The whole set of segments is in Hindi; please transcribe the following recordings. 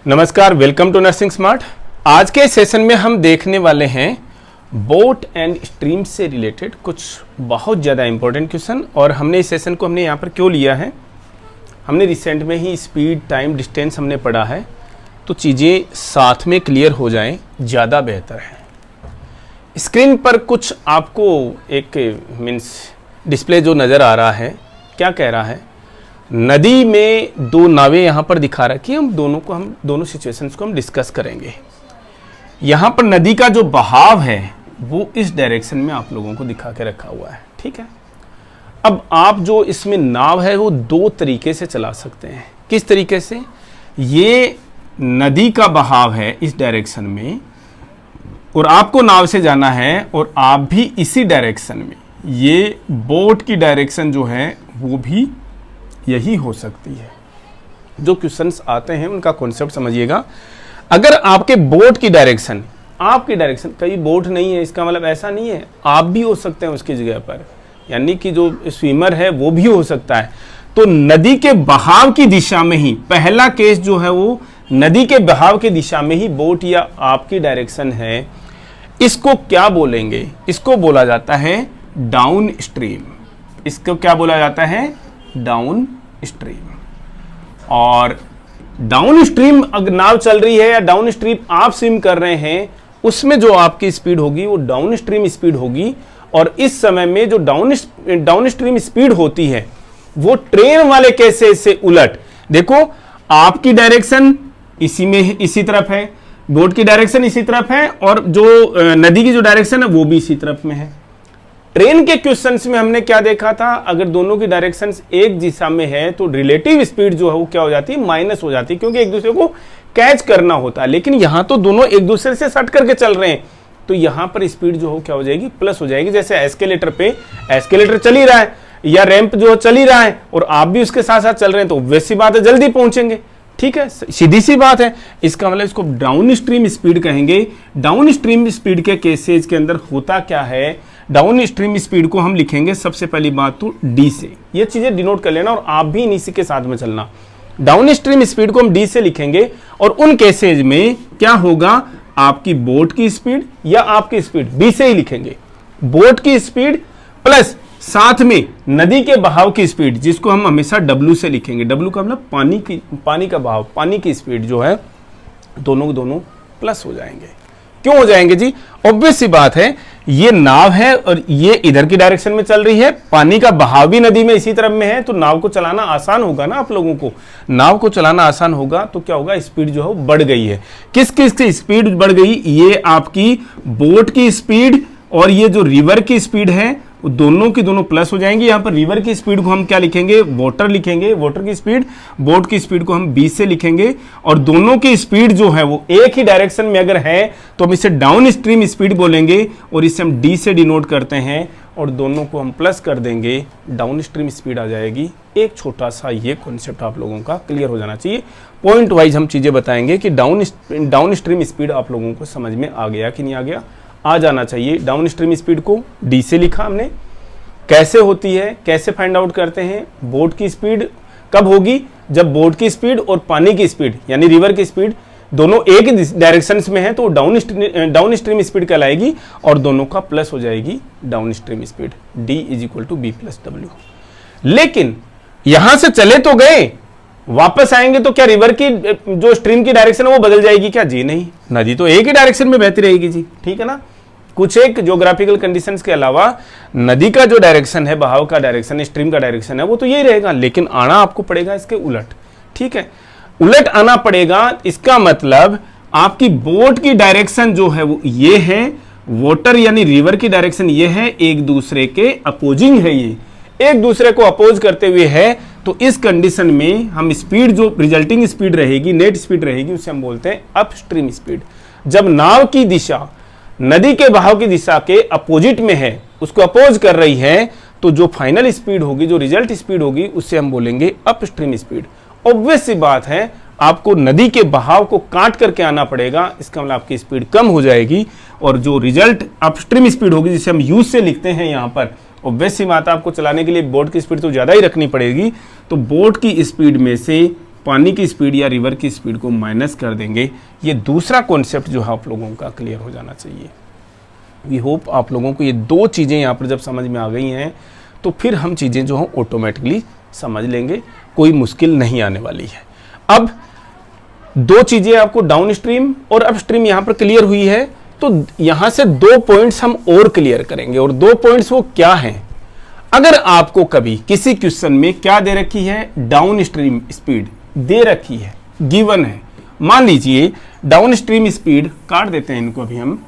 नमस्कार, वेलकम टू नर्सिंग स्मार्ट। आज के सेशन में हम देखने वाले हैं बोट एंड स्ट्रीम से रिलेटेड कुछ बहुत ज़्यादा इंपॉर्टेंट क्वेश्चन। और हमने इस सेशन को यहाँ पर क्यों लिया है, हमने रिसेंट में ही स्पीड, टाइम, डिस्टेंस हमने पढ़ा है, तो चीज़ें साथ में क्लियर हो जाएं ज़्यादा बेहतर है। स्क्रीन पर कुछ आपको एक मीन्स डिस्प्ले जो नज़र आ रहा है, क्या कह रहा है, नदी में दो नावें यहाँ पर दिखा रखी हैं। हम दोनों सिचुएशंस को हम डिस्कस करेंगे। यहाँ पर नदी का जो बहाव है वो इस डायरेक्शन में आप लोगों को दिखा के रखा हुआ है, ठीक है। अब आप जो इसमें नाव है वो दो तरीके से चला सकते हैं। किस तरीके से? ये नदी का बहाव है इस डायरेक्शन में और आपको नाव से जाना है और आप भी इसी डायरेक्शन में, ये बोट की डायरेक्शन जो है वो भी यही हो सकती है। जो क्वेश्चंस आते हैं उनका कॉन्सेप्ट समझिएगा। अगर आपके बोट की डायरेक्शन, आपकी डायरेक्शन, कई बोट नहीं है इसका मतलब ऐसा नहीं है, आप भी हो सकते हैं उसकी जगह पर, यानी कि जो स्विमर है वो भी हो सकता है। तो नदी के बहाव की दिशा में ही, पहला केस जो है वो नदी के बहाव की दिशा में ही बोट या आपकी डायरेक्शन है। इसको क्या बोलेंगे? इसको बोला जाता है डाउन स्ट्रीम। इसको क्या बोला जाता है? Down stream. और डाउन स्ट्रीम अगर नाव चल रही है या डाउन स्ट्रीम आप स्विम कर रहे हैं, उसमें जो आपकी स्पीड होगी वो डाउन स्ट्रीम स्पीड होगी। और इस समय में जो डाउन स्ट्रीम स्पीड होती है वो ट्रेन वाले केसेस से उलट, देखो आपकी डायरेक्शन इसी तरफ है, बोट की डायरेक्शन इसी तरफ है और जो नदी की जो डायरेक्शन है वो भी इसी तरफ में है। ट्रेन के क्वेश्चंस में हमने क्या देखा था, अगर दोनों की डायरेक्शंस एक दिशा में है तो रिलेटिव स्पीड जो है वो क्या हो जाती है? माइनस हो जाती है, क्योंकि एक दूसरे को कैच करना होता है। लेकिन यहां तो दोनों एक दूसरे से सट करके चल रहे हैं, तो यहां पर स्पीड जो हो क्या हो जाएगी? प्लस हो जाएगी। जैसे एस्केलेटर पे एस्केलेटर चल ही रहा है या रैंप जो चल ही रहा है और आप भी उसके साथ साथ चल रहे हैं, तो वैसी बात है जल्दी पहुंचेंगे, ठीक है, सीधी सी बात है। इसका मतलब इसको डाउन स्ट्रीम स्पीड कहेंगे। डाउन स्ट्रीम स्पीड के केसेस के अंदर होता क्या है, डाउन स्ट्रीम स्पीड को हम लिखेंगे सबसे पहली बात तो डी से। ये चीजें डिनोट कर लेना और आप भी इसी के साथ में चलना। डाउन स्ट्रीम स्पीड को हम डी से लिखेंगे और उन केसेज में क्या होगा, आपकी बोट की स्पीड या आपकी स्पीड बी से ही लिखेंगे। बोट की स्पीड प्लस साथ में नदी के बहाव की स्पीड, जिसको हम हमेशा डब्ल्यू से लिखेंगे। डब्ल्यू का मतलब पानी का बहाव, पानी की स्पीड जो है, दोनों प्लस हो जाएंगे। क्यों हो जाएंगे जी? ऑब्वियस सी बात है, ये नाव है और ये इधर की डायरेक्शन में चल रही है, पानी का बहाव भी नदी में इसी तरफ में है, तो नाव को चलाना आसान होगा ना। आप लोगों को नाव को चलाना आसान होगा तो क्या होगा? स्पीड जो है वो बढ़ गई है। किस की स्पीड बढ़ गई? ये आपकी बोट की स्पीड और ये जो रिवर की स्पीड है वो दोनों की दोनों प्लस हो जाएंगी। यहां पर रिवर की स्पीड को हम क्या लिखेंगे? वाटर लिखेंगे। वाटर की स्पीड, बोट की स्पीड को हम बी से लिखेंगे। और दोनों की स्पीड जो है वो एक ही डायरेक्शन में अगर है तो हम इसे डाउन स्ट्रीम स्पीड बोलेंगे और इसे हम डी से डिनोट करते हैं और दोनों को हम प्लस कर देंगे, डाउन स्ट्रीम स्पीड आ जाएगी। एक छोटा सा ये कॉन्सेप्ट आप लोगों का क्लियर हो जाना चाहिए। पॉइंट वाइज हम चीजें बताएंगे कि डाउन स्ट्रीम स्पीड आप लोगों को समझ में आ गया कि नहीं आ गया? आ जाना चाहिए। डाउन स्ट्रीम स्पीड को डी से लिखा हमने। कैसे होती है, कैसे फाइंड आउट करते हैं? बोट की स्पीड कब होगी? जब बोट की स्पीड और पानी की स्पीड यानी रिवर की स्पीड दोनों एक डायरेक्शंस में है तो डाउन स्ट्रीम स्पीड कहलाएगी और दोनों का प्लस हो जाएगी downstream speed. D is equal to B plus W. लेकिन यहां से चले तो गए, वापस आएंगे तो क्या रिवर की जो स्ट्रीम की डायरेक्शन है वो बदल जाएगी क्या? जी नहीं, नदी तो एक ही डायरेक्शन में बहती रहेगी जी, ठीक है ना। कुछ एक ज्योग्राफिकल कंडीशंस के अलावा नदी का जो डायरेक्शन है, बहाव का डायरेक्शन, स्ट्रीम का डायरेक्शन है, वो तो यही रहेगा। लेकिन आना आपको पड़ेगा इसके उलट, ठीक है, उलट आना पड़ेगा। इसका मतलब आपकी बोट की डायरेक्शन जो है वो ये है, वाटर यानी रिवर की डायरेक्शन ये है, एक दूसरे के अपोजिंग है, ये एक दूसरे को अपोज करते हुए है। तो इस कंडीशन में हम स्पीड, जो रिजल्टिंग स्पीड रहेगी, नेट स्पीड रहेगी, उसे हम बोलते हैं अपस्ट्रीम स्पीड। जब नाव की दिशा नदी के बहाव की दिशा के अपोजिट में है, उसको अपोज कर रही है, तो जो फाइनल स्पीड होगी, जो रिजल्ट स्पीड होगी, उससे हम बोलेंगे अपस्ट्रीम स्पीड। ऑब्वियस सी बात है, आपको नदी के बहाव को काट करके आना पड़ेगा, इसका मतलब आपकी स्पीड कम हो जाएगी और जो रिजल्ट अपस्ट्रीम स्पीड होगी, जिसे हम यूज से लिखते हैं यहां पर, ऑब्वियस सी बात है, आपको चलाने के लिए बोट की स्पीड तो ज्यादा ही रखनी पड़ेगी। तो बोट की स्पीड में से पानी की स्पीड या रिवर की स्पीड को माइनस कर देंगे। ये दूसरा कॉन्सेप्ट जो है आप लोगों का क्लियर हो जाना चाहिए। वी होप आप लोगों को ये दो चीज़ें यहाँ पर जब समझ में आ गई हैं तो फिर हम चीज़ें जो हैं ऑटोमेटिकली समझ लेंगे, कोई मुश्किल नहीं आने वाली है। अब दो चीज़ें आपको डाउन स्ट्रीम और अप स्ट्रीम यहाँ पर क्लियर हुई है, तो यहाँ से दो पॉइंट्स हम और क्लियर करेंगे। और दो पॉइंट्स वो क्या हैं? अगर आपको कभी किसी क्वेश्चन में क्या दे रखी है, डाउन स्ट्रीम स्पीड दे रखी है, गिवन है, मान लीजिए डाउन स्ट्रीम स्पीड काट देते हैं इनको, अभी हम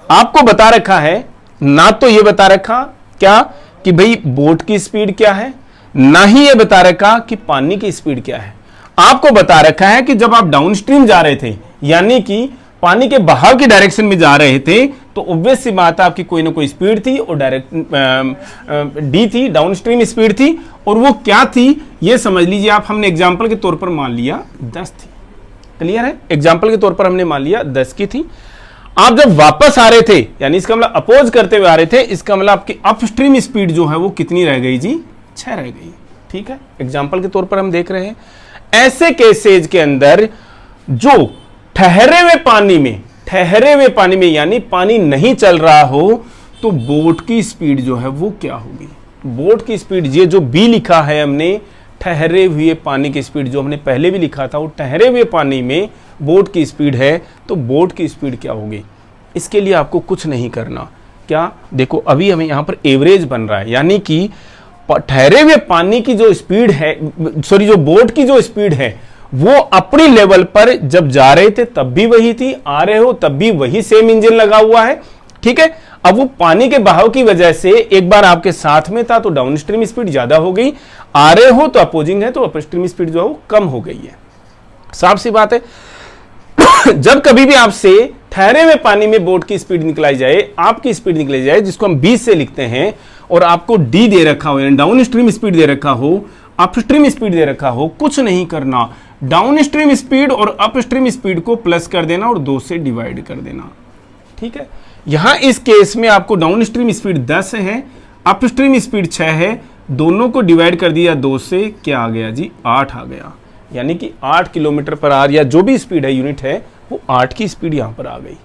आपको बता रखा है ना, तो ये बता रखा क्या कि भाई बोट की स्पीड क्या है, ना ही ये बता रखा कि पानी की स्पीड क्या है। आपको बता रखा है कि जब आप डाउन स्ट्रीम जा रहे थे, यानी कि पानी के बहाव की डायरेक्शन में जा रहे थे, तो ऑब्वियस सी बात है आपकी कोई ना कोई स्पीड थी और डायरेक्ट डी थी, डाउन स्ट्रीम स्पीड थी। और वो क्या थी ये समझ लीजिए आप, हमने एग्जांपल के तौर पर मान लिया 10 थी। क्लियर है? एग्जांपल के तौर पर हमने मान लिया 10 की थी। आप जब वापस आ रहे थे, यानी इसका मतलब अपोज करते हुए आ रहे थे, इसका मतलब आपकी अपस्ट्रीम स्पीड जो है वो कितनी रह गई जी? 6 रह गई। ठीक है, एग्जांपल के तौर पर हम देख रहे हैं। ऐसे केसेज के अंदर जो ठहरे हुए पानी में यानी पानी नहीं चल रहा हो, तो बोट की स्पीड जो है वो क्या होगी? बोट की स्पीड, ये जो बी लिखा है हमने, ठहरे हुए पानी की स्पीड, जो हमने पहले भी लिखा था, वो ठहरे हुए पानी में बोट की स्पीड है, तो बोट की स्पीड क्या होगी? इसके लिए आपको कुछ नहीं करना। क्या? देखो अभी हमें यहां पर एवरेज बन रहा है, यानी कि ठहरे हुए पानी की जो स्पीड है, सॉरी जो बोट की जो स्पीड है, वो अपनी लेवल पर जब जा रहे थे तब भी वही थी, आ रहे हो तब भी वही सेम इंजन लगा हुआ है। ठीक है, अब वो पानी के बहाव की वजह से एक बार आपके साथ में था तो डाउन स्ट्रीम स्पीड ज्यादा हो गई, आ रहे हो तो अपोजिंग है तो अप स्ट्रीम स्पीड जो है वो कम हो गई है। साफ सी बात है। जब कभी भी आपसे ठहरे हुए पानी में बोट की स्पीड निकलाई जाए, आपकी स्पीड निकलाई जाए, जिसको हम 20 से लिखते हैं, और आपको डी दे रखा हो, यानी डाउन स्ट्रीम स्पीड दे रखा हो, अप स्ट्रीम स्पीड दे रखा हो, कुछ नहीं करना, डाउन स्ट्रीम स्पीड और अप स्ट्रीम स्पीड को प्लस कर देना और 2 से डिवाइड कर देना। ठीक है, यहां इस केस में आपको डाउन स्ट्रीम स्पीड 10 है, अप स्ट्रीम स्पीड 6 है, दोनों को डिवाइड कर दिया 2 से, क्या आ गया जी? 8 आ गया। यानी कि 8 किलोमीटर पर आवर या जो भी स्पीड है, यूनिट है, वो 8 की स्पीड यहां पर आ गई।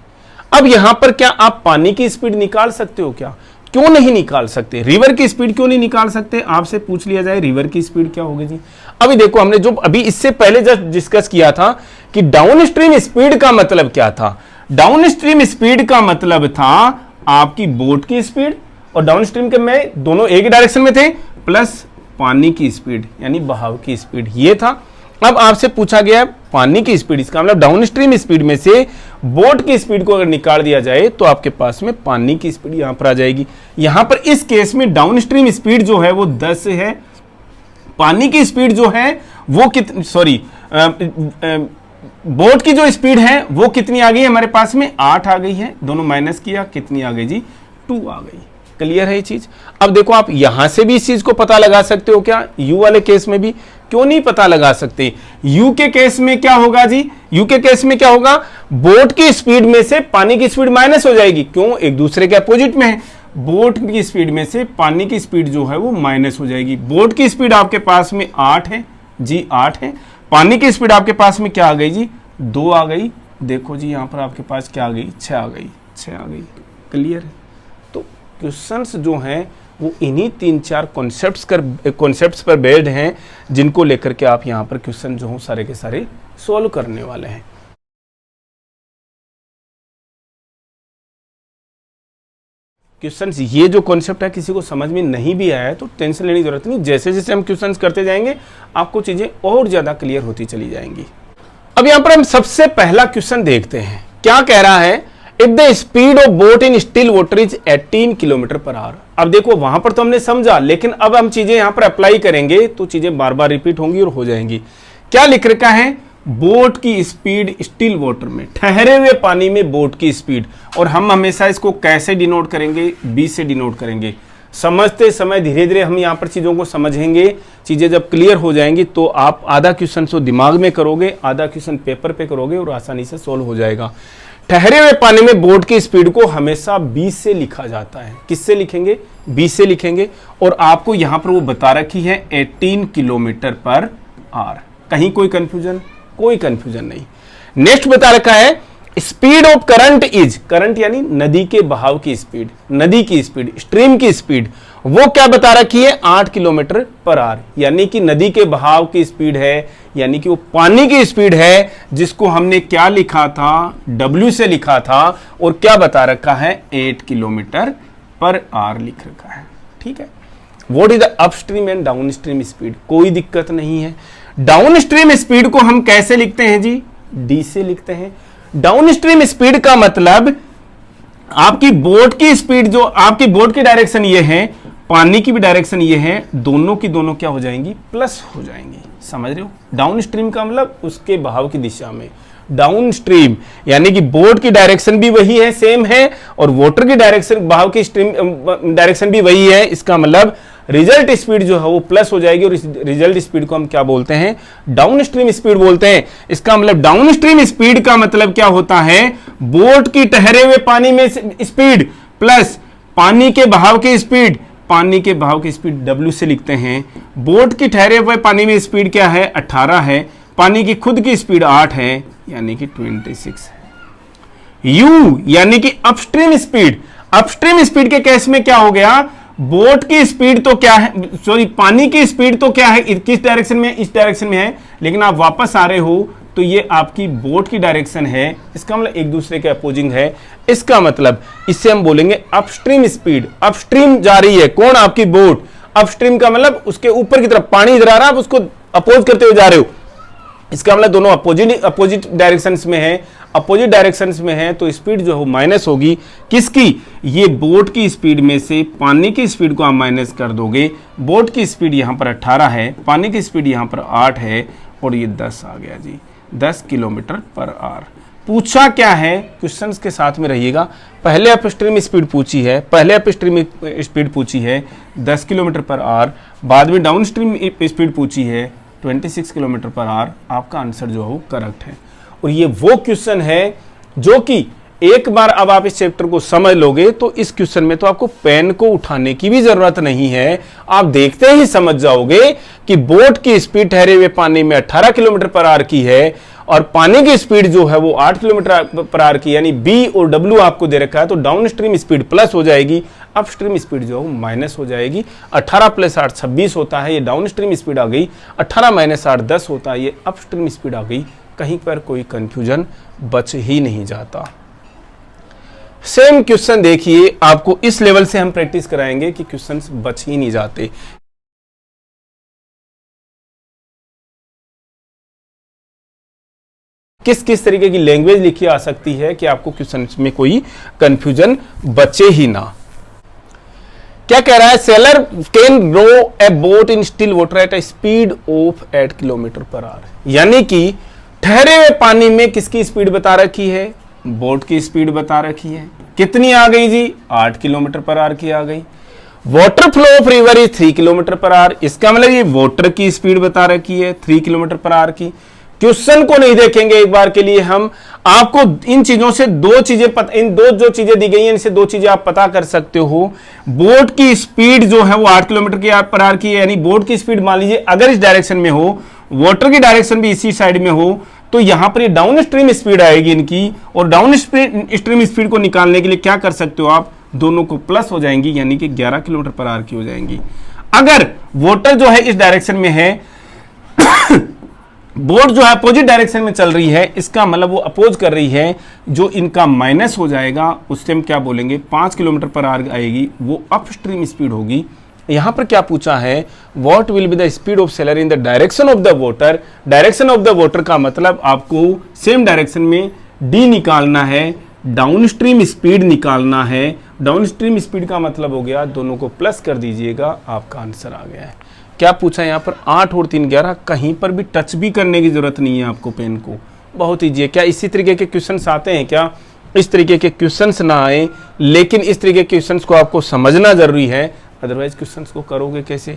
अब यहां पर क्या आप पानी की स्पीड निकाल सकते हो क्या? क्यों नहीं निकाल सकते? रिवर की स्पीड क्यों नहीं निकाल सकते? आपसे पूछ लिया जाए रिवर की स्पीड क्या होगी जी? अभी देखो, हमने जो अभी इससे पहले जस्ट डिस्कस किया था कि डाउन स्ट्रीम स्पीड का मतलब क्या था। डाउन स्ट्रीम स्पीड का मतलब था आपकी बोट की स्पीड, और डाउन स्ट्रीम के में दोनों एक ही डायरेक्शन में थे, प्लस पानी की स्पीड यानी बहाव की स्पीड, ये था। अब आपसे पूछा गया पानी की स्पीड, इसका मतलब डाउन स्ट्रीम स्पीड में से बोट की स्पीड को अगर निकाल दिया जाए तो आपके पास में पानी की स्पीड यहां पर आ जाएगी। यहां पर इस केस में डाउन स्ट्रीम स्पीड जो है वो 10 है, पानी की स्पीड जो है वो कितनी, सॉरी बोट की जो स्पीड है वो कितनी आ गई हमारे पास में? 8 आ गई है। दोनों माइनस किया, कितनी आ गई जी? 2 आ गई। क्लियर है ये चीज? अब देखो आप यहां से भी इस चीज को पता लगा सकते हो क्या? यू वाले केस में भी क्यों नहीं पता लगा सकते? यू के केस में क्या होगा जी? यू के केस में क्या होगा? बोट की स्पीड में से पानी की स्पीड माइनस हो जाएगी। क्यों? एक दूसरे के अपोजिट में है। बोट की स्पीड में से पानी की स्पीड जो है वो माइनस हो जाएगी। बोट की स्पीड आपके पास में 8 है जी, 8 है। पानी की स्पीड आपके पास में क्या आ गई जी? 2 आ गई। देखो जी यहां पर आपके पास क्या आ गई? 6 आ गई, 6 आ गई। क्लियर है? तो क्वेश्चंस जो हैं वो इन्हीं 3-4 कॉन्सेप्ट्स पर बेस्ड हैं, जिनको लेकर के आप यहां पर क्वेश्चन जो हो सारे के सारे सॉल्व करने वाले हैं। क्वेश्चंस, ये जो कॉन्सेप्ट है किसी को समझ में नहीं भी आया है तो टेंशन लेने की जरूरत नहीं। जैसे जैसे हम क्वेश्चंस करते जाएंगे आपको चीजें और ज्यादा क्लियर होती चली जाएंगी। अब यहां पर हम सबसे पहला क्वेश्चन देखते हैं, क्या कह रहा है? If the speed of boat in still water is 18 kilometre per our. अब देखो वहां पर तो हमने समझा, लेकिन अब हम चीजें यहां पर अप्लाई करेंगे तो चीजें बार बार रिपीट होंगी और हो जाएंगी। क्या लिख रखा है? बोट की स्पीड स्टिल वाटर में, ठहरे हुए पानी में बोट की स्पीड, और हम हमेशा इसको कैसे डिनोट करेंगे? बी से डिनोट करेंगे। समझते समय धीरे धीरे हम यहाँ पर चीज़ों को समझेंगे। चीज़ें जब क्लियर हो जाएंगी तो आप आधा क्वेश्चन तो दिमाग में करोगे, आधा क्वेश्चन पेपर पे करोगे और आसानी से सोल्व हो जाएगा। ठहरे हुए पानी में बोट की स्पीड को हमेशा 20 से लिखा जाता है। किससे लिखेंगे? 20 से लिखेंगे। और आपको यहाँ पर वो बता रखी है 18 किलोमीटर पर आवर। कहीं कोई कंफ्यूजन? कोई कंफ्यूजन नहीं। नेक्स्ट बता रखा है speed of current is, current यानी नदी के बहाव की स्पीड, नदी की स्पीड, स्ट्रीम की स्पीड, वो क्या बता रखी है? 8 किलोमीटर पर आवर, यानी कि नदी के बहाव की स्पीड है, यानी कि वो पानी की स्पीड है, जिसको हमने क्या लिखा था? W से लिखा था, और क्या बता रखा है? 8 किलोमीटर पर आवर लिख रखा है। ठीक है। What is the upstream and down stream speed? कोई दिक्कत नहीं है। डाउन स्ट्रीम स्पीड को हम कैसे लिखते हैं जी? D से लिखते हैं। डाउन स्ट्रीम स्पीड का मतलब आपकी बोट की स्पीड, जो आपकी बोट की डायरेक्शन ये है, पानी की भी डायरेक्शन ये है, दोनों की दोनों क्या हो जाएंगी? प्लस हो जाएंगी। समझ रहे हो? डाउन स्ट्रीम का मतलब उसके बहाव की दिशा में। डाउन स्ट्रीम यानी कि बोट की डायरेक्शन भी वही है, सेम है, और वाटर की डायरेक्शन, बहाव की स्ट्रीम डायरेक्शन भी वही है। इसका मतलब रिजल्ट स्पीड जो है वो प्लस हो जाएगी, और इस रिजल्ट स्पीड को हम क्या बोलते हैं? डाउन स्ट्रीम स्पीड बोलते हैं। इसका मतलब डाउन स्ट्रीम स्पीड का मतलब क्या होता है? बोट की ठहरे हुए पानी में स्पीड प्लस पानी के बहाव की स्पीड, पानी के बहाव की स्पीड W से लिखते हैं। बोट की ठहरे हुए पानी में स्पीड क्या है? 18 है। पानी की खुद की स्पीड 8 है, यानी कि 26 है। U यानी कि अपस्ट्रीम स्पीड। अपस्ट्रीम स्पीड के केस में क्या हो गया? बोट की स्पीड तो क्या है, सॉरी पानी की स्पीड तो क्या है? किस डायरेक्शन में? इस डायरेक्शन में है, लेकिन आप वापस आ रहे हो तो ये आपकी बोट की डायरेक्शन है। इसका मतलब एक दूसरे के अपोजिंग है। इसका मतलब इससे हम बोलेंगे अपस्ट्रीम स्पीड। अपस्ट्रीम जा रही है कौन? आपकी बोट। अपस्ट्रीम का मतलब उसके ऊपर की तरफ पानी इधर आ रहा है, आप उसको अपोज करते हुए जा रहे हो। इसका मतलब दोनों अपोजिट डायरेक्शंस में है। अपोजिट डायरेक्शंस में है तो स्पीड जो है माइनस होगी। किसकी? ये बोट की स्पीड में से पानी की स्पीड को आप माइनस कर दोगे। बोट की स्पीड यहां पर 18 है, पानी की स्पीड यहां पर 8 है, और ये 10 आ गया जी, 10 किलोमीटर पर आवर। पूछा क्या है? क्वेश्चंस के साथ में रहिएगा। पहले अपस्ट्रीम स्पीड पूछी है, पहले अपस्ट्रीम स्पीड पूछी है 10 किलोमीटर पर आवर, बाद में डाउन स्ट्रीम स्पीड पूछी है 26 किलोमीटर पर आवर। आपका आंसर जो है वो करेक्ट है। और ये वो क्वेश्चन है जो कि एक बार अब आप इस चैप्टर को समझ लोगे तो इस क्वेश्चन में तो आपको पेन को उठाने की भी जरूरत नहीं है। आप देखते ही समझ जाओगे कि बोट की स्पीड ठहरे हुए पानी में 18 किलोमीटर पर आवर की है, और पानी की स्पीड जो है वो 8 किलोमीटर पर आवर की, यानी B और W आपको दे रखा है। तो डाउन स्ट्रीम स्पीड प्लस हो जाएगी, अप स्ट्रीम स्पीड जो है वो माइनस हो जाएगी। 18 + 8 26 होता है, ये डाउन स्ट्रीम स्पीड आ गई। 18 - 8 10 होता है, ये अप स्ट्रीम स्पीड आ गई। कहीं पर कोई कंफ्यूजन बच ही नहीं जाता। सेम क्वेश्चन देखिए, आपको इस लेवल से हम प्रैक्टिस कराएंगे कि क्वेश्चंस बच ही नहीं जाते। किस किस तरीके की लैंग्वेज लिखी आ सकती है कि आपको क्वेश्चन में कोई कंफ्यूजन बचे ही ना। क्या कह रहा है? Sailor can row a boat in still water at a speed of 8 kilometre per hour. यानी कि ठहरे हुए पानी में किसकी स्पीड बता रखी है? बोट की स्पीड बता रखी है। कितनी आ गई जी? 8 किलोमीटर पर आवर की आ गई। Water flow of river is 3 kilometre per our. इसका मतलब ये वाटर की स्पीड बता रखी है 3 किलोमीटर पर आवर की। क्वेश्चन को नहीं देखेंगे एक बार के लिए हम, आपको इन चीजों से दो चीजें इन दो जो चीजें दी गई हैं इनसे दो चीजें आप पता कर सकते हो। बोट की स्पीड जो है वो 8 किलोमीटर पर आवर की है, यानी बोट की स्पीड मान लीजिए अगर इस डायरेक्शन में हो, वाटर की डायरेक्शन भी इसी साइड में हो, तो यहां पर ये डाउन स्ट्रीम स्पीड आएगी इनकी। और डाउन स्ट्रीम स्पीड को निकालने के लिए क्या कर सकते हो आप? दोनों को प्लस हो जाएंगी, यानी कि 11 किलोमीटर पर आवर की हो जाएंगी। अगर वाटर जो है इस डायरेक्शन में है, बोट जो है अपोजिट डायरेक्शन में चल रही है, इसका मतलब वो अपोज कर रही है, जो इनका माइनस हो जाएगा उससे हम क्या बोलेंगे? 5 किलोमीटर पर आवर आएगी, वो अपस्ट्रीम स्पीड होगी। यहां पर क्या पूछा है? What will be the speed of seller in the direction of the water. Direction of the water का मतलब आपको सेम डायरेक्शन में D निकालना है, डाउन स्ट्रीम स्पीड निकालना है। डाउन स्ट्रीम स्पीड का मतलब हो गया, दोनों को प्लस कर दीजिएगा, आपका आंसर आ गया है। क्या पूछा यहां पर? 8 और 3 11। कहीं पर भी टच भी करने की जरूरत नहीं है आपको पेन को, बहुत ईजी है। क्या इसी तरीके के क्वेश्चंस आते हैं क्या? इस तरीके के क्वेश्चंस ना आए, लेकिन इस तरीके के क्वेश्चंस को आपको समझना जरूरी है, अदरवाइज क्वेश्चंस को करोगे कैसे?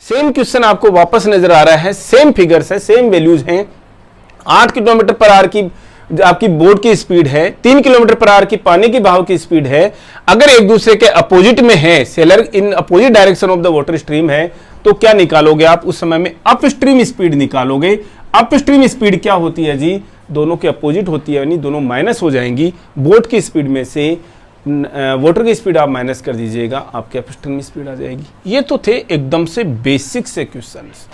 सेम क्वेश्चन आपको वापस नजर आ रहा है, सेम फिगर्स है, सेम वैल्यूज हैं। 8 किलोमीटर पर आवर की जो आपकी बोट की स्पीड है, 3 किलोमीटर पर आवर की पानी की बहाव की स्पीड है, अगर एक दूसरे के अपोजिट में है, seller in opposite direction of the water stream है, तो क्या निकालोगे आप उस समय में? अपस्ट्रीम स्पीड निकालोगे। अपस्ट्रीम स्पीड क्या होती है जी? दोनों के अपोजिट होती है, यानी दोनों माइनस हो जाएंगी। बोट की स्पीड में से वाटर की स्पीड आप माइनस कर दीजिएगा, आपके अपस्ट्रीम स्पीड आ जाएगी। ये तो थे एकदम से बेसिक से क्वेश्चंस।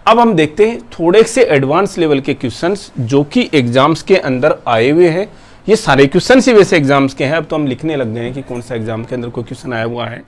अब हम देखते हैं थोड़े से एडवांस लेवल के क्वेश्चंस जो कि एग्जाम्स के अंदर आए हुए हैं। ये सारे क्वेश्चन ही वैसे एग्जाम्स के हैं, अब तो हम लिखने लग गए हैं कि कौन सा एग्जाम के अंदर कोई क्वेश्चन आया हुआ है।